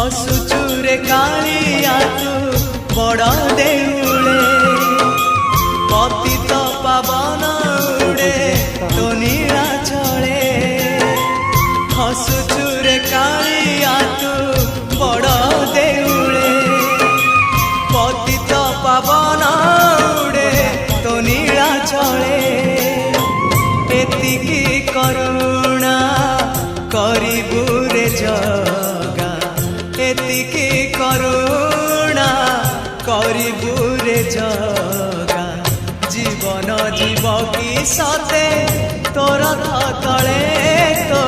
हसुचुरे कालिया तू बड़ देउले पतित पावन उड़े तो नीला चले हसुचुरे कालिया तू बड़ देउले पतित पावन उड़े तो नीला चले एतिकी करुणा करिबु रे जगा एतिकी करुणा करिबु रे जगा जीवन जीव की सते तोर तले तो